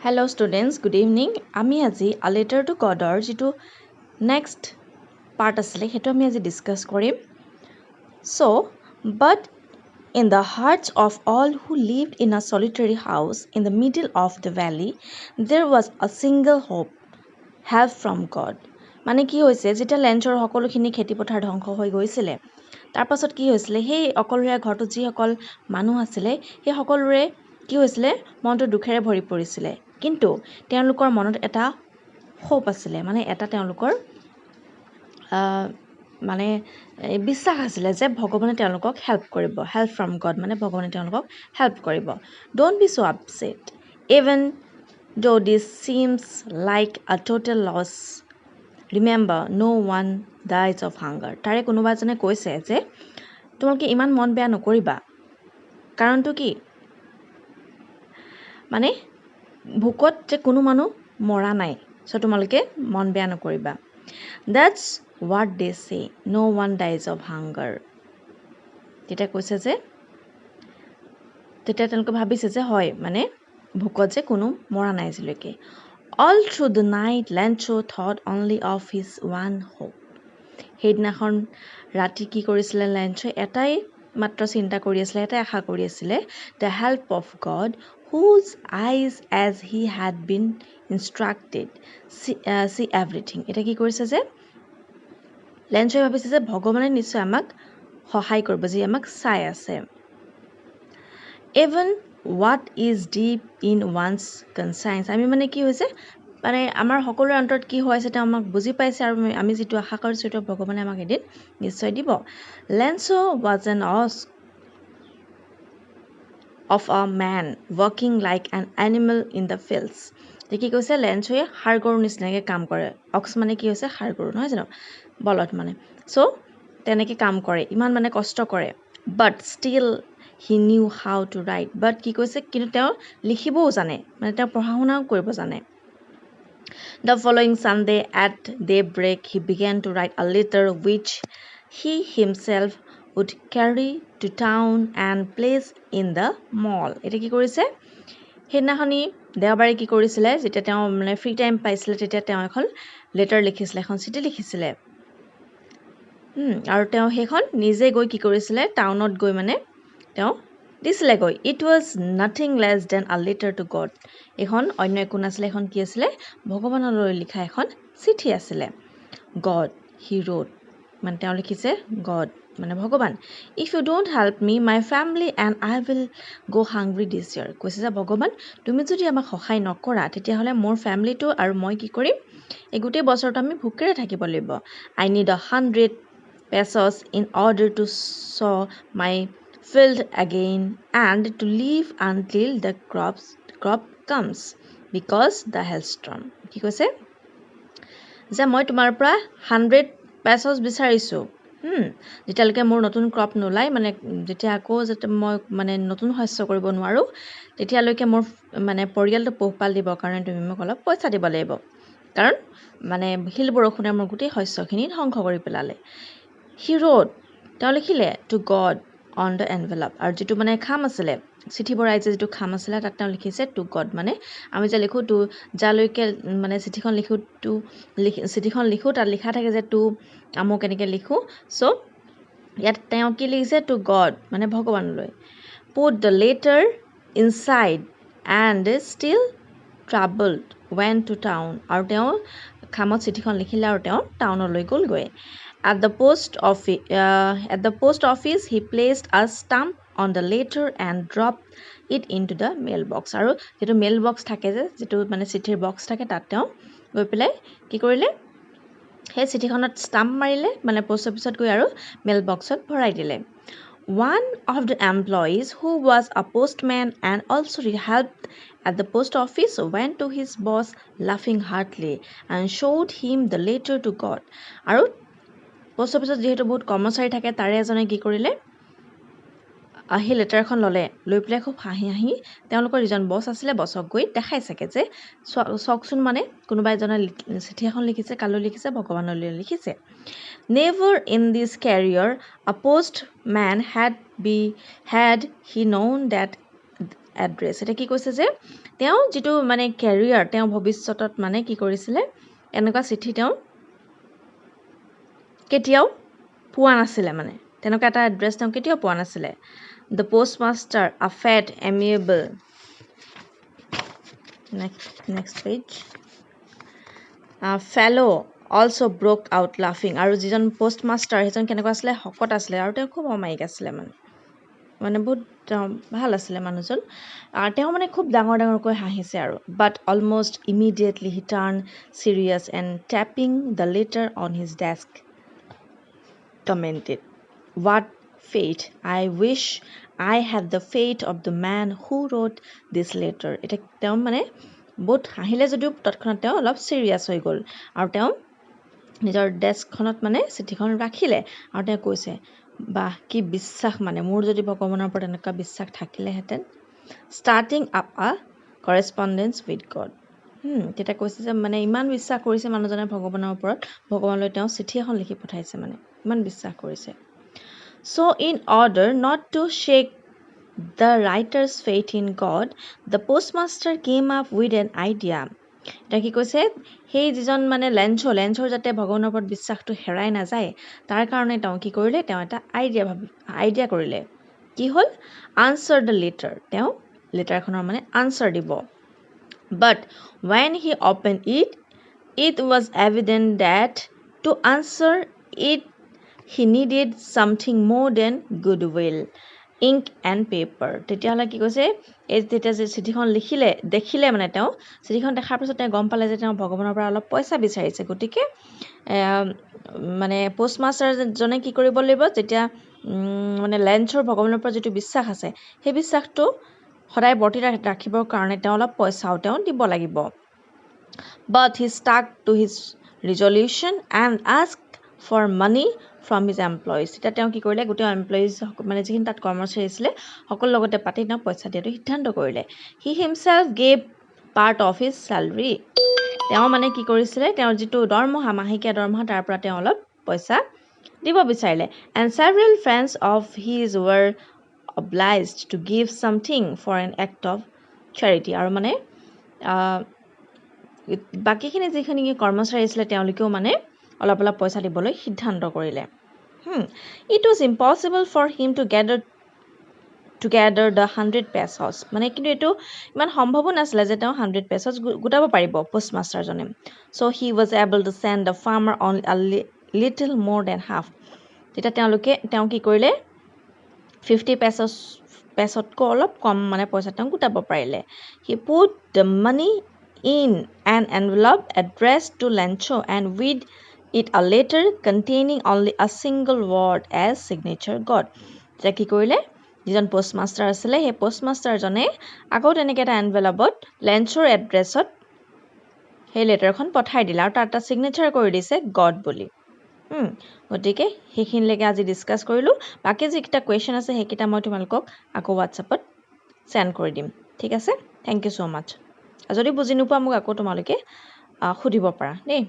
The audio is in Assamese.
Hello students, good evening. আমি আজি A Letter to Godৰ যিটো next part আছিলে সেইটো আমি আজি ডিসকাস কৰিম. So, but in the hearts of all who lived in a solitary house in the middle of the valley, there was a single hope, help from God. মানে কি হৈছে যেতিয়া লেঞ্চৰ সকলোখিনি খেতিপথাৰ ধ্বংস হৈ গৈছিলে তাৰ পাছত কি হৈছিলে সেই অকলশৰীয়া ঘৰটোত যিসকল মানুহ আছিলে সেই সকলোৰে কি হৈছিলে মনটো দুখেৰে ভৰি পৰিছিলে কিন্তু তেওঁলোকৰ মনত এটা হোপ আছিলে মানে এটা তেওঁলোকৰ মানে বিশ্বাস আছিলে যে ভগৱানে তেওঁলোকক হেল্প কৰিব হেল্প ফ্ৰম গড মানে ভগৱানে তেওঁলোকক হেল্প কৰিব don't be so upset even though this seems like a total loss remember no one dies of hunger তাৰে কোনোবা এজনে কৈছে যে তোমালোকে ইমান মন বেয়া নকৰিবা কাৰণটো কি মানে ভুকত যে কোনো মানুহ মৰা নাই সো তোমালোকে মন বেয়া নকৰিবা that's what they say no one dies of hunger তেতিয়া কৈছে যে তেতিয়া তেওঁলোকে ভাবিছে যে হয় মানে ভুকত যে কোনো মৰা নাই আজিলৈকে all through the night Lancho thought only of his one hope সেইদিনাখন ৰাতি কি কৰিছিলে লেঞ্চো এটাই মাত্ৰ চিন্তা কৰি আছিলে এটা আশা কৰি আছিলে the help of God whose eyes as he had been instructed see everything এটা কি কৰিছে যে লেঞ্চো ভাবিছে যে ভগৱানে নিশ্চয় আমাক সহায় কৰিব যে আমাক চাই আছে even what is deep in one's conscience আমি মানে কি হৈছে মানে আমাৰ সকলোৰ অন্তৰত কি হৈ আছে তে আমাক বুজি পাইছে আৰু আমি যেটো আশা কৰিছো তো ভগৱানে আমাক এদিন নিশ্চয় দিব Lancho was an ox of a man working like an animal in the fields দেখি কৈছে লেঞ্চোয়ে হাড়গৰু নিচিনাকে কাম কৰে অক্স মানে কি হৈছে হাড়গৰু নহয় জানো বলত মানে সো তেনেকে কাম কৰে ইমান মানে কষ্ট কৰে but still he knew how to write but কি কৈছে কিন্তু তেওঁ লিখিবও জানে মানে তেওঁ পঢ়া শুনাও কৰিব জানে The following Sunday at daybreak he began to write a letter which he himself would carry to town and place in the mall এটা কি কৰিছে হেনাখনি দেওবাৰে কি কৰিছিলে যেতিয়া তেওঁ মানে ফ্ৰী টাইম পাইছিলে তেতিয়া তেওঁ এখন লেটাৰ লিখিছিলে এখন চিঠি লিখিছিলে আৰু তেওঁ হেখন নিজে গৈ কি কৰিছিলে টাউনত গৈ মানে তেওঁ দিছিলে গৈ it was nothing less than a letter to God এখন অন্য একো নাছিলে এখন কি আছিল ভগৱানলৈ লিখা এখন চিঠি আছিল God he wrote মানে তেওঁ লিখিছে God মানে ভগৱান if you don't help me my family and I will go hungry this year কৈছে যে ভগৱান তুমি যদি আমাক সহায় নকৰা তেতিয়া হলে মোৰ ফ্যামিলিটো আৰু মই কি কৰিম এই গোটেই বছৰটো আমি ভুকেৰে থাকিব লাগিব I need 100 pesos in order to sow my field again and to live until the crop comes because the hailstorm কি কৈছে যে মই তোমাৰ পৰা 100 pesos বিচাৰিছো যেতিয়ালৈকে মোৰ নতুন ক্ৰপ নোলাই মানে যেতিয়া আকৌ যেতে মই মানে নতুন শস্য কৰিব নোৱাৰো তেতিয়ালৈকে মোৰ মানে পৰিয়ালটো পোহপাল দিব কাৰণে তুমি মোক অলপ পইচা দিব লাগিব কাৰণ মানে হিল বৰষুণে মোৰ গোটেই শস্যখিনি ধ্বংস কৰি পেলালে he wrote তেওঁ লিখিলে to God on the envelope আৰু যেটো মানে খাম আছিল চিঠি ভৰাই যেটো খাম আছিল তাত তেওঁ লিখিছে to God মানে আমি যে লিখো to জালৈকে মানে চিঠিখন লিখো তাত লিখা থাকে যে to আমো কেনেকে লিখো সো ইয়াত তেওঁ কি লিখিছে to God মানে ভগৱানলৈ put the letter inside and still troubled went to town আৰু তেওঁ খামত চিঠিখন লিখিলে আৰু তেওঁ টাউনলৈ গল গৈ At the post office, he placed a stamp on the letter and dropped it into the mailbox. আৰু যেটো mailbox থাকে যে যেটো মানে চিঠিৰ box থাকে তাত তেওঁ গৈ পেলাই কি কৰিলে সেই চিঠিখনত stamp মাৰিলে মানে post officeত গৈ আৰু mailboxত ভৰাই দিলে One of the employees who was a postman and also helped at the post office went to his boss laughing heartily and showed him the letter to God. আৰু পোষ্ট অফিসত যেহেতু বহুত কৰ্মচাৰী থাকে তাৰে এজনে কি কৰিলে আহি লেটাৰখন ললে লৈ পেলাই খুব হাঁহি তেওঁলোকৰ যিজন বস আছিল বসক গৈ দেখাইছেকে যে সকচোন মানে কোনোবা এজনে চিঠি এখন লিখিছে কালৈ লিখিছে ভগৱানলৈ লিখিছে Never in this career a postman had he known that address এটা কি কৈছে যে তেওঁ যেটো মানে ক্যাৰিয়াৰ তেওঁ ভৱিষ্যতত মানে কি কৰিছিলে এনেকুৱা চিঠি তেওঁ কেতিয়াও পোৱা নাছিলে মানে তেনেকুৱা এটা এড্ৰেছ তেওঁ কেতিয়াও পোৱা নাছিলে the postmaster a fat amiable next page fellow also broke out laughing আৰু যিজন postmaster হেজন কেনেকুৱা আছিলে হকত আছিলে আৰু তেওঁ খুব অমায়িক আছিলে মানে বহুত ভাল আছিলে মানুহজন তেওঁ মানে খুব ডাঙৰ ডাঙৰকৈ হাঁহিছে আৰু but almost immediately he turned serious and tapping the letter on his desk commented what fate I wish I had the fate of the man who wrote this letter এটা তেওঁ মানে বহুত হাঁহিলে যদিও তৎক্ষণাৎ তেওঁ অলপ সিৰিয়াস হৈ গ'ল আৰু তেওঁ নিজৰ ডেস্কখনত মানে চিঠিখন ৰাখিলে আৰু তেওঁ কৈছে বা কি বিশ্বাস মানে মোৰ যদি ভগৱানৰ ওপৰত এনেকুৱা বিশ্বাস থাকিলেহেঁতেন starting up a correspondence with God তেতিয়া কৈছে যে মানে ইমান বিশ্বাস কৰিছে মানুহজনে ভগৱানৰ ওপৰত ভগৱানলৈ তেওঁ চিঠি এখন লিখি পঠাইছে মানে ইমান বিশ্বাস কৰিছে so in order not to shake the writer's faith in God the postmaster came up with an idea এটা কি কৈছে সেই যিজন মানে লেঞ্চৰ যাতে ভগৱানৰ ওপৰত বিশ্বাসটো হেৰাই না যায় তাৰ কাৰণে তেওঁ কি কৰিলে তেওঁ এটা আইডিয়া কৰিলে কি হল answer the letter তেওঁ লেটাৰখনৰ মানে আনসাৰ দিব but when he opened it was evident that to answer it he needed something more than goodwill ink and paper তেতিয়ালে কি কৈছে এই যেতিয়া যে চিঠিখন দেখিলে মানে তেওঁ চিঠিখন দেখাৰ পিছত তেওঁ গম পালে যে তেওঁ ভগৱানৰ পৰা অলপ পইচা বিচাৰিছে গতিকে মানে পোষ্টমাষ্টাৰ জনে কি কৰিব লাগিব যেতিয়া মানে লেঞ্চৰ ভগৱানৰ পৰা যেটো বিশ্বাস আছে সেই বিশ্বাসটো সদায় বৰ্তি ৰাখিবৰ কাৰণে তেওঁ অলপ পইচাও তেওঁ দিব লাগিব but he stuck to his resolution and asked for money from his employees এটা তেওঁ কি কৰিলে গোটেই এমপ্লয়িজ মানে যিখিনি তাত কৰ্মচাৰী আছিল সকল লগতে পাতি তেওঁ পইচা দিয়াটো সিদ্ধান্ত কৰিলে he himself gave part of his salary তেওঁ মানে কি কৰিছিলে তেওঁৰ যেটো দৰমহা মাহিকীয়া দৰমহা তাৰ পৰা তেওঁ অলপ পইচা দিব বিচাৰিলে and several friends of his were obliged to give something for an act of charity আৰু মানে বাকিখিনি যিখিনি কৰ্মচাৰী আছিল তেওঁলোকেও মানে অলপ পইচা দিবলৈ সিদ্ধান্ত কৰিলে it was impossible for him to gather the 100 pesos মানে কিন্তু এটো ইমান সম্ভৱ নাছিল যে তেওঁ 100 pesos গুটাব পাৰিব postmaster জনে so he was able to send the farmer on a little more than half তেতিয়া তেওঁ কি কৰিলে 50 pesos কো অলপ কম মানে পইচা তেওঁ গুটাব পাৰিলে he put the money in an envelope addressed to Lencho and with it a letter containing only a single word as signature God তেতিয়া কি কৰিলে যিজন পোষ্টমাষ্টাৰ আছিল সেই পোষ্টমাষ্টাৰ জনে আকৌ তেনেকৈ এটা এনভেলপত লেঞ্চৰ এড্ৰেছত সেই লেটাৰখন পঠাই দিলে আৰু তাত এটা সিগনেচাৰ কৰি দিছে গড বুলি গতিকে সেইখিনিলৈকে আজি ডিসকাস কৰিলো বাকি যিকিটা কোৱেশ্চন আছে সেইকিটা মই তোমালোকক আকৌ WhatsAppত সেন্ড কৰি দিম ঠিক আছে থ্যাংক ইউ সো মাচ যদি বুজি নোপোৱা মোক আকৌ তোমালোকে সুধিব পাৰা দেই